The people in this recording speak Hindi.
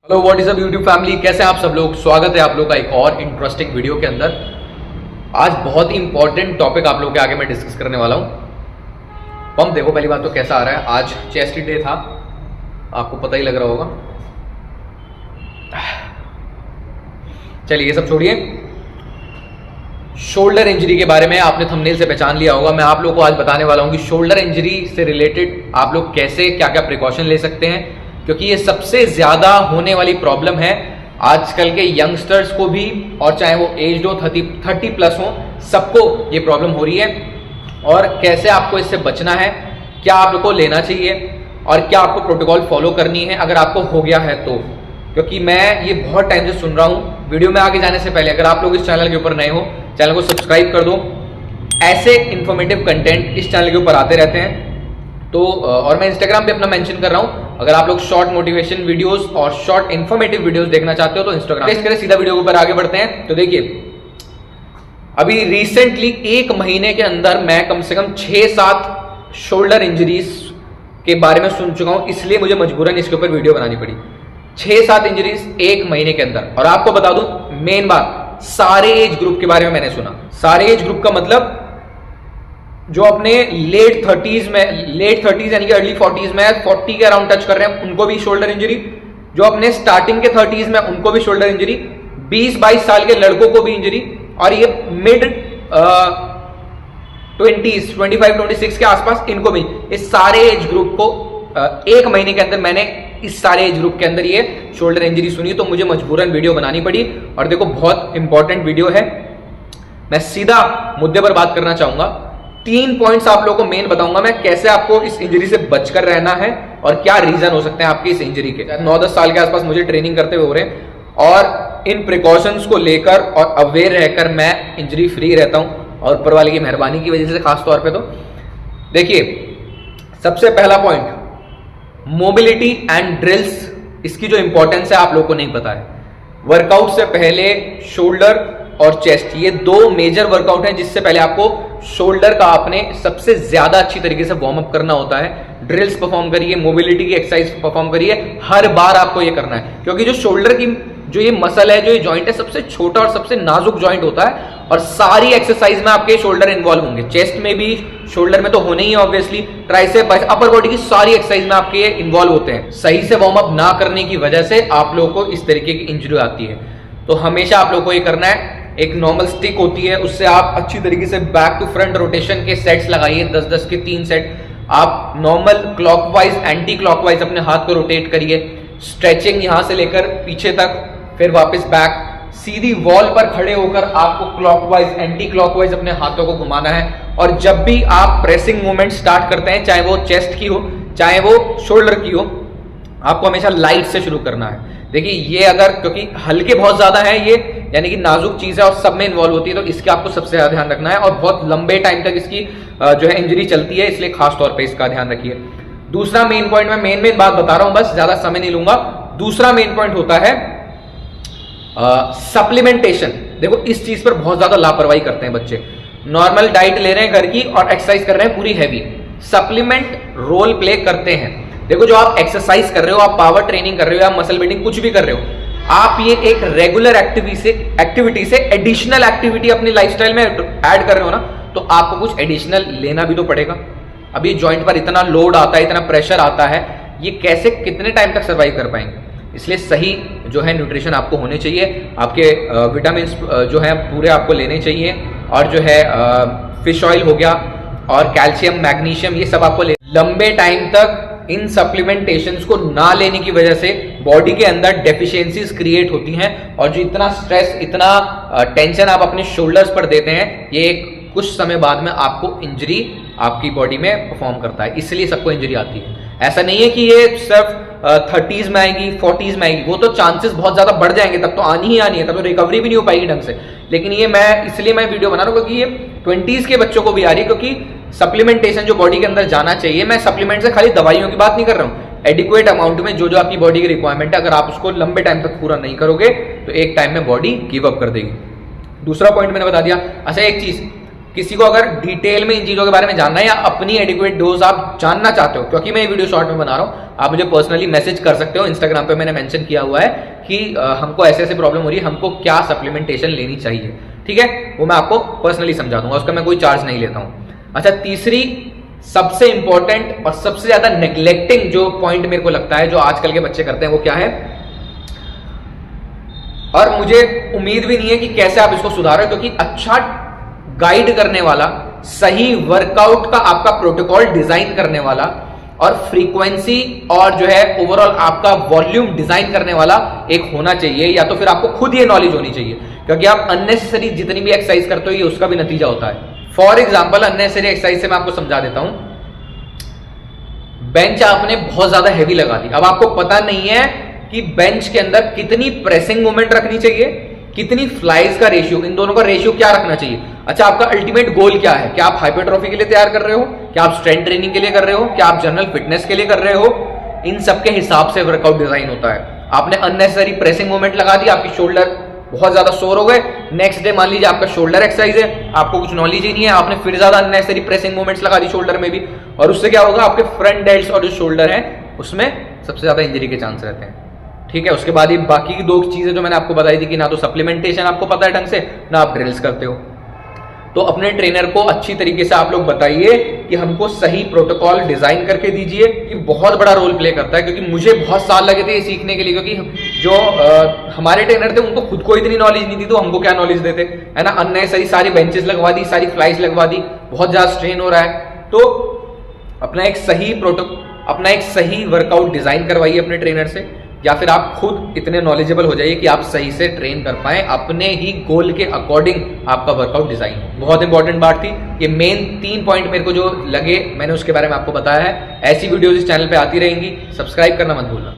Hello what is up YouTube family, कैसे हैं आप सब लोग। स्वागत है आप लोग का एक और इंटरेस्टिंग वीडियो के अंदर। आज बहुत ही इंपॉर्टेंट टॉपिक आप लोगों के आगे मैं डिस्कस करने वाला हूं। पंप देखो, पहली बात तो कैसा आ रहा है। आज चेस्ट डे था, आपको पता ही लग रहा होगा। चलिए ये सब छोड़िए, शोल्डर इंजरी के बारे में आपने थंबनेल से पहचान लिया होगा। मैं आप लोगों को आज बताने वाला हूं कि शोल्डर इंजरी से रिलेटेड आप लोग कैसे क्या क्या प्रिकॉशन ले सकते हैं, क्योंकि ये सबसे ज्यादा होने वाली प्रॉब्लम है आजकल के यंगस्टर्स को भी, और चाहे वो एज हो 30 प्लस हो, सबको ये प्रॉब्लम हो रही है। और कैसे आपको इससे बचना है, क्या आप लोग को लेना चाहिए और क्या आपको प्रोटोकॉल फॉलो करनी है अगर आपको हो गया है तो। क्योंकि मैं ये बहुत टाइम से सुन रहा हूं। वीडियो में आगे जाने से पहले अगर आप लोग इस चैनल के ऊपर नए हो, चैनल को सब्सक्राइब कर दो। ऐसे इंफॉर्मेटिव कंटेंट इस चैनल के ऊपर आते रहते हैं। तो और मैं इंस्टाग्राम पे अपना मेंशन कर रहा हूं, अगर आप लोग शॉर्ट मोटिवेशन वीडियोस और शॉर्ट इंफॉर्मेटिव वीडियोस देखना चाहते हो तो इंस्टाग्राम पे करें। सीधा वीडियो के ऊपर आगे बढ़ते हैं। तो देखिए, अभी रिसेंटली 1 महीने के अंदर मैं कम से कम 6-7 शोल्डर इंजरीज के बारे में सुन चुका हूं, इसलिए मुझे मजबूरन इसके ऊपर वीडियो बनानी पड़ी। 6-7 इंजरीज 1 महीने के अंदर। और आपको बता दूं, मेन बात, सारे एज ग्रुप के बारे में मैंने सुना। सारे एज ग्रुप का मतलब जो अपने लेट 30s यानी कि अर्ली 40s में 40 के अराउंड टच कर रहे हैं, उनको भी शोल्डर इंजरी। जो अपने स्टार्टिंग के 30s में, उनको भी शोल्डर इंजरी। 20-22 साल के लड़कों को भी इंजरी। और ये मिड 20s 25-26 के आसपास, इनको भी। इस सारे एज ग्रुप को 1 महीने के अंदर मैंने इस सारे एज ग्रुप के अंदर ये शोल्डर इंजरी सुनी, तो मुझे मजबूरन वीडियो बनानी पड़ी। और देखो, बहुत इंपॉर्टेंट वीडियो है। मैं सीधा मुद्दे पर बात करना चाहूंगा। 3 पॉइंट्स आप लोगों को मेन बताऊंगा मैं, कैसे आपको इस इंजरी से बचकर रहना है और क्या रीजन हो सकते हैं आपकी इस इंजरी के। 9-10 साल के आसपास मुझे ट्रेनिंग करते हुए हो रहे हैं, और इन प्रिकॉशंस को लेकर और अवेयर रहकर मैं इंजरी फ्री रहता हूं, और ऊपर वाले की मेहरबानी की वजह से खास तौर पे। तो देखिए, सबसे पहला पॉइंट, मोबिलिटी एंड ड्रिल्स। इसकी जो इंपॉर्टेंस है आप लोगों को नहीं पता है। वर्कआउट से पहले शोल्डर और चेस्ट, ये 2 मेजर वर्कआउट हैं जिससे पहले आपको शोल्डर का आपने सबसे ज्यादा अच्छी तरीके से वार्म अप करना होता है। ड्रिल्स परफॉर्म करिए, मोबिलिटी की एक्सरसाइज परफॉर्म करिए, हर बार आपको ये करना है। क्योंकि जो शोल्डर की जो ये मसल है, जो ये जॉइंट है, सबसे छोटा और सबसे नाजुक जॉइंट होता है, और सारी एक्सरसाइज में आपके शोल्डर इन्वॉल्व होंगे। चेस्ट में भी, शोल्डर में तो होने ही है ऑब्वियसली, ट्राइसेप, अपर बॉडी की सारी एक्सरसाइज में आपके ये इन्वॉल्व होते हैं। सही से वार्म अप ना करने की वजह से आप लोगों को इस तरीके की इंजरी आती है। तो हमेशा आप लोगों को ये करना है, एक नॉर्मल स्टिक होती है, उससे आप अच्छी तरीके से बैक टू फ्रंट रोटेशन के सेट्स लगाइए, 10-10 के 3 सेट। आप नॉर्मल क्लॉकवाइज, एंटी क्लॉकवाइज अपने हाथ को रोटेट करिए। स्ट्रेचिंग यहां से लेकर पीछे तक, फिर वापस बैक। सीधी वॉल पर खड़े होकर आपको क्लॉकवाइज, एंटी क्लॉकवाइज अपने हाथों को घुमाना है। और जब भी आप प्रेसिंग मूवमेंट स्टार्ट करते हैं, चाहे वो चेस्ट की हो चाहे वो शोल्डर की हो, आपको हमेशा लाइट से शुरू करना है। देखिए, ये अगर, क्योंकि हल्के बहुत ज्यादा है ये, यानी कि नाजुक चीज है और सब में इन्वॉल्व होती है, तो इसका आपको सबसे ज्यादा ध्यान रखना है। और बहुत लंबे टाइम तक इसकी जो है इंजरी चलती है, इसलिए खास तौर पे इसका ध्यान रखिए। दूसरा मेन पॉइंट, मैं मेन बात बता रहा हूं, बस ज्यादा समय नहीं लूंगा। दूसरा मेन पॉइंट होता है सप्लीमेंटेशन। देखो, इस चीज पर बहुत ज्यादा लापरवाही करते हैं बच्चे। नॉर्मल डाइट ले रहे हैं घर की और एक्सरसाइज कर रहे हैं पूरी हैवी, सप्लीमेंट रोल प्ले करते हैं। देखो, जो आप एक्सरसाइज कर रहे हो, आप पावर ट्रेनिंग कर रहे हो, आप मसल बिल्डिंग कुछ भी कर रहे हो, आप ये एक रेगुलर एक्टिविटी से एडिशनल एक्टिविटी अपनी लाइफस्टाइल में ऐड कर रहे हो ना, तो आपको कुछ एडिशनल लेना भी तो पड़ेगा। अभी जॉइंट पर इतना लोड आता है, इतना प्रेशर आता है, ये कैसे, कितने टाइम तक सर्वाइव कर पाएंगे। इसलिए सही जो है न्यूट्रिशन आपको होने चाहिए, आपके विटामिन जो है पूरे आपको लेने चाहिए, और जो है फिश ऑयल हो गया, और कैल्शियम, मैग्नीशियम, ये सब आपको लंबे टाइम तक इन सप्लीमेंटेशंस को ना लेने की वजह से बॉडी के अंदर डेफिशिएंसीज क्रिएट होती हैं, और जो इतना स्ट्रेस, इतना टेंशन आप अपने शोल्डर्स पर देते हैं, ये कुछ समय बाद में आपको इंजरी आपकी बॉडी में परफॉर्म करता है। इसलिए सबको इंजरी आती है। ऐसा नहीं है कि ये सिर्फ 30s में आएगी, 40s में आएगी, वो तो चांसेस बहुत ज्यादा बढ़ जाएंगे, तब तो आनी ही आनी है, तब तो रिकवरी भी नहीं हो पाएगी ढंग से। लेकिन ये इसलिए मैं वीडियो बना रहा हूँ क्योंकि ये 20s के बच्चों को भी आ रही है, क्योंकि सप्लीमेंटेशन जो बॉडी के अंदर जाना चाहिए, मैं सप्लीमेंट से खाली दवाइयों की बात नहीं कर रहा हूँ, एडिक्वेट अमाउंट में जो आपकी बॉडी की रिक्वायरमेंट है, अगर आप उसको लंबे टाइम तक पूरा नहीं करोगे तो एक टाइम में बॉडी गिव अप कर देगी। दूसरा पॉइंट मैंने बता दिया। अच्छा, एक चीज, किसी को अगर डिटेल में इन चीजों के बारे में जानना है या अपनी एडिक्वेट डोज आप जानना चाहते हो, क्योंकि मैं ये वीडियो शॉर्ट में बना रहा हूं, आप मुझे पर्सनली मैसेज कर सकते हो। इंस्टाग्राम पे मैंने मेंशन किया हुआ है कि हमको ऐसे ऐसे प्रॉब्लम हो रही है, हमको क्या सप्लीमेंटेशन लेनी चाहिए, ठीक है, वो मैं आपको पर्सनली समझा दूंगा, उसका मैं कोई चार्ज नहीं लेता हूं। अच्छा, तीसरी सबसे इंपॉर्टेंट और सबसे ज्यादा नेग्लेक्टिंग जो पॉइंट मेरे को लगता है जो आजकल के बच्चे करते हैं, वो क्या है, और मुझे उम्मीद भी नहीं है कि कैसे आप इसको सुधारो, क्योंकि अच्छा गाइड करने वाला, सही वर्कआउट का आपका प्रोटोकॉल डिजाइन करने वाला और फ्रीक्वेंसी और जो है ओवरऑल आपका वॉल्यूम डिजाइन करने वाला एक होना चाहिए, या तो फिर आपको खुद ये नॉलेज होनी चाहिए, क्योंकि आप अननेसेसरी जितनी भी एक्सरसाइज करते हो ये उसका भी नतीजा होता है। फॉर एग्जाम्पल, अननेसेसरी एक्सरसाइज से मैं आपको समझा देता हूं। बेंच आपने बहुत ज्यादा हैवी लगा दी, अब आपको पता नहीं है कि बेंच के अंदर कितनी प्रेसिंग मोमेंट रखनी चाहिए, कितनी फ्लाइज का रेशियो, इन दोनों का रेशियो क्या रखना चाहिए। अच्छा, आपका अल्टीमेट गोल क्या है, क्या आप हाइपरट्रॉफी के लिए तैयार कर रहे हो, क्या आप स्ट्रेंथ ट्रेनिंग के लिए कर रहे हो, क्या आप जनरल फिटनेस के लिए कर रहे हो, इन सब के हिसाब से वर्कआउट डिजाइन होता है। आपने अननेसेसरी प्रेसिंग मोमेंट लगा दी, आपकी शोल्डर बहुत ज्यादा सोर हो गए, नेक्स्ट डे मान लीजिए आपका शोल्डर एक्सरसाइज है, आपको कुछ नॉलेज ही नहीं है, आपने फिर ज्यादा अननेसेसरी प्रेसिंग मोमेंट्स लगा दी शोल्डर में भी, और उससे क्या होगा, आपके फ्रंट डेल्ट्स और जो शोल्डर है उसमें सबसे ज्यादा इंजरी के चांस रहते हैं, ठीक है। उसके बाद ये बाकी की दो चीजें जो मैंने आपको बताई थी कि ना तो सप्लीमेंटेशन आपको पता है ढंग से, ना आप ड्रिल्स करते हो, तो अपने ट्रेनर को अच्छी तरीके से आप लोग बताइए कि हमको सही प्रोटोकॉल डिजाइन करके दीजिए। ये बहुत बड़ा रोल प्ले करता है, क्योंकि मुझे बहुत साल लगे थे ये सीखने के लिए, क्योंकि जो हमारे ट्रेनर थे उनको खुद को इतनी नॉलेज नहीं थी, तो हमको क्या नॉलेज देते, है ना। अननेसेसरी सारी बेंचेस लगवा दी, सारी फ्लाइज लगवा दी, बहुत ज्यादा स्ट्रेन हो रहा है। तो अपना एक सही वर्कआउट डिजाइन करवाइए अपने ट्रेनर से, या फिर आप खुद इतने नॉलेजेबल हो जाइए कि आप सही से ट्रेन कर पाए, अपने ही गोल के अकॉर्डिंग आपका वर्कआउट डिजाइन हो। बहुत इंपॉर्टेंट बात थी ये, मेन 3 पॉइंट मेरे को जो लगे मैंने उसके बारे में आपको बताया है। ऐसी वीडियोस इस चैनल पे आती रहेंगी, सब्सक्राइब करना मत भूलना।